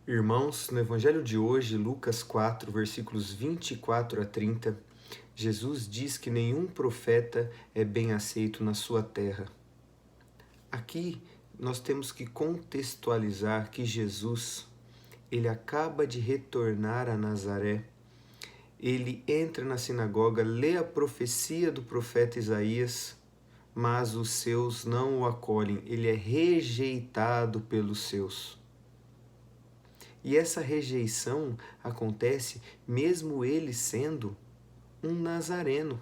Irmãos, no Evangelho de hoje, Lucas 4, versículos 24 a 30, Jesus diz que nenhum profeta é bem aceito na sua terra. Aqui nós temos que contextualizar que Jesus, ele acaba de retornar a Nazaré. Ele entra na sinagoga, lê a profecia do profeta Isaías, mas os seus não o acolhem. Ele é rejeitado pelos seus. E essa rejeição acontece mesmo ele sendo um nazareno.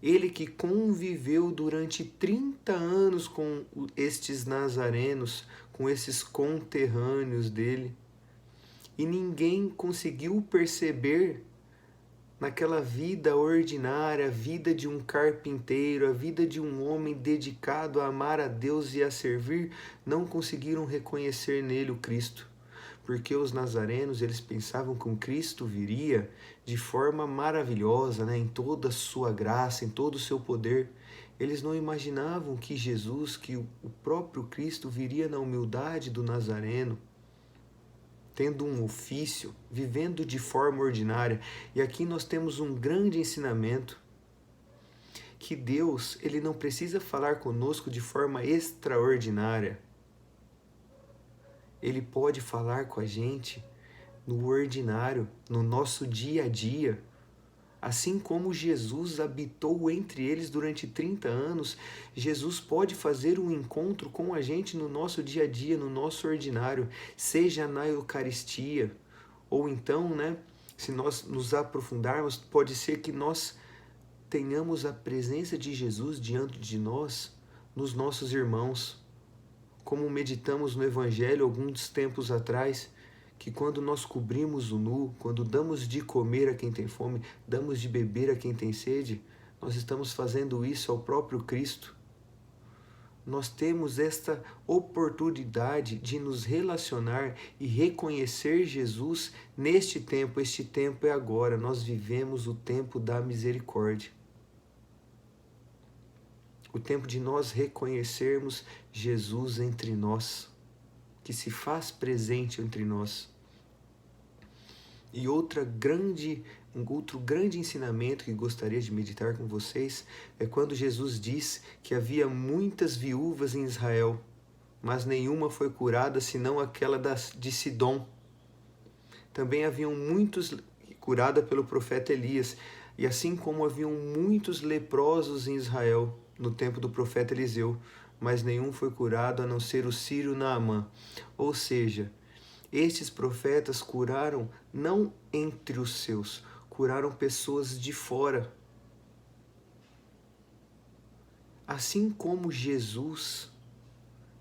Ele que conviveu durante 30 anos com estes nazarenos, com esses conterrâneos dele, e ninguém conseguiu perceber naquela vida ordinária, a vida de um carpinteiro, a vida de um homem dedicado a amar a Deus e a servir, não conseguiram reconhecer nele o Cristo. Porque os nazarenos, eles pensavam que o Cristo viria de forma maravilhosa, né, em toda a sua graça, em todo o seu poder. Eles não imaginavam que Jesus, que o próprio Cristo viria na humildade do nazareno, tendo um ofício, vivendo de forma ordinária. E aqui nós temos um grande ensinamento, que Deus, ele não precisa falar conosco de forma extraordinária. Ele pode falar com a gente no ordinário, no nosso dia a dia. Assim como Jesus habitou entre eles durante 30 anos, Jesus pode fazer um encontro com a gente no nosso dia a dia, no nosso ordinário, seja na Eucaristia, ou então, né, se nós nos aprofundarmos, pode ser que nós tenhamos a presença de Jesus diante de nós, nos nossos irmãos. Como meditamos no Evangelho alguns tempos atrás, que quando nós cobrimos o nu, quando damos de comer a quem tem fome, damos de beber a quem tem sede, nós estamos fazendo isso ao próprio Cristo. Nós temos esta oportunidade de nos relacionar e reconhecer Jesus neste tempo. Este tempo é agora, nós vivemos o tempo da misericórdia. O tempo de nós reconhecermos Jesus entre nós, que se faz presente entre nós. E outro grande ensinamento que gostaria de meditar com vocês é quando Jesus diz que havia muitas viúvas em Israel, mas nenhuma foi curada senão aquela de Sidom. Também haviam muitos curada pelo profeta Elias, e assim como haviam muitos leprosos em Israel no tempo do profeta Eliseu, mas nenhum foi curado a não ser o sírio Naamã. Ou seja, estes profetas curaram não entre os seus, curaram pessoas de fora. Assim como Jesus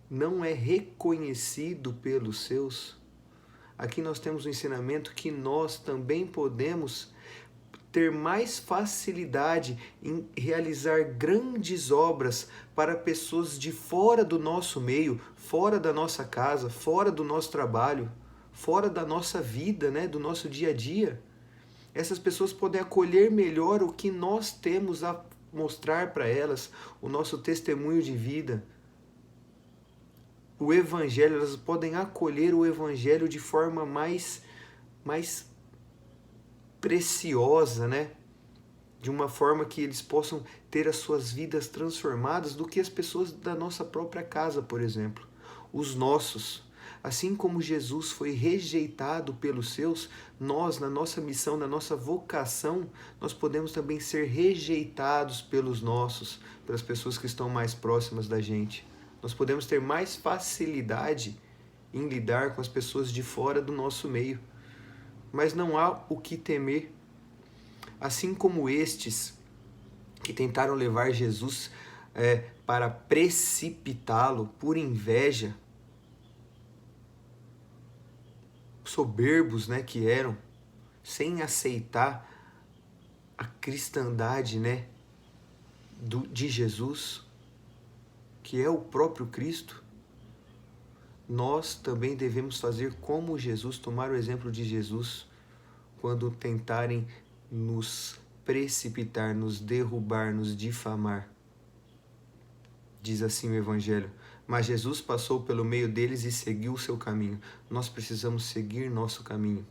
não é reconhecido pelos seus, aqui nós temos um ensinamento que nós também podemos ter mais facilidade em realizar grandes obras para pessoas de fora do nosso meio, fora da nossa casa, fora do nosso trabalho, fora da nossa vida, né, do nosso dia a dia. Essas pessoas podem acolher melhor o que nós temos a mostrar para elas, o nosso testemunho de vida. O Evangelho, elas podem acolher o Evangelho de forma mais preciosa, né? De uma forma que eles possam ter as suas vidas transformadas do que as pessoas da nossa própria casa, por exemplo. Os nossos. Assim como Jesus foi rejeitado pelos seus, nós, na nossa missão, na nossa vocação, nós podemos também ser rejeitados pelos nossos, pelas pessoas que estão mais próximas da gente. Nós podemos ter mais facilidade em lidar com as pessoas de fora do nosso meio. Mas não há o que temer. Assim como estes que tentaram levar Jesus para precipitá-lo por inveja, soberbos, né, que eram, sem aceitar a cristandade, né, de Jesus, que é o próprio Cristo, nós também devemos fazer como Jesus, tomar o exemplo de Jesus, quando tentarem nos precipitar, nos derrubar, nos difamar. Diz assim o Evangelho: mas Jesus passou pelo meio deles e seguiu o seu caminho. Nós precisamos seguir nosso caminho.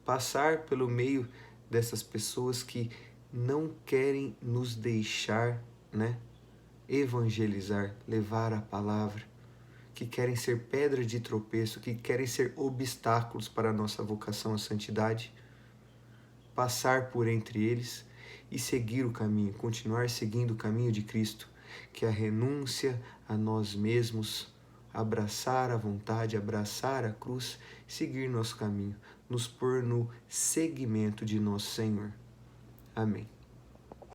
Passar pelo meio dessas pessoas que não querem nos deixar, evangelizar, levar a palavra, que querem ser pedra de tropeço, que querem ser obstáculos para a nossa vocação à santidade. Passar por entre eles e seguir o caminho, continuar seguindo o caminho de Cristo, que é a renúncia a nós mesmos, abraçar a vontade, abraçar a cruz, seguir nosso caminho, nos pôr no seguimento de nosso Senhor. Amém.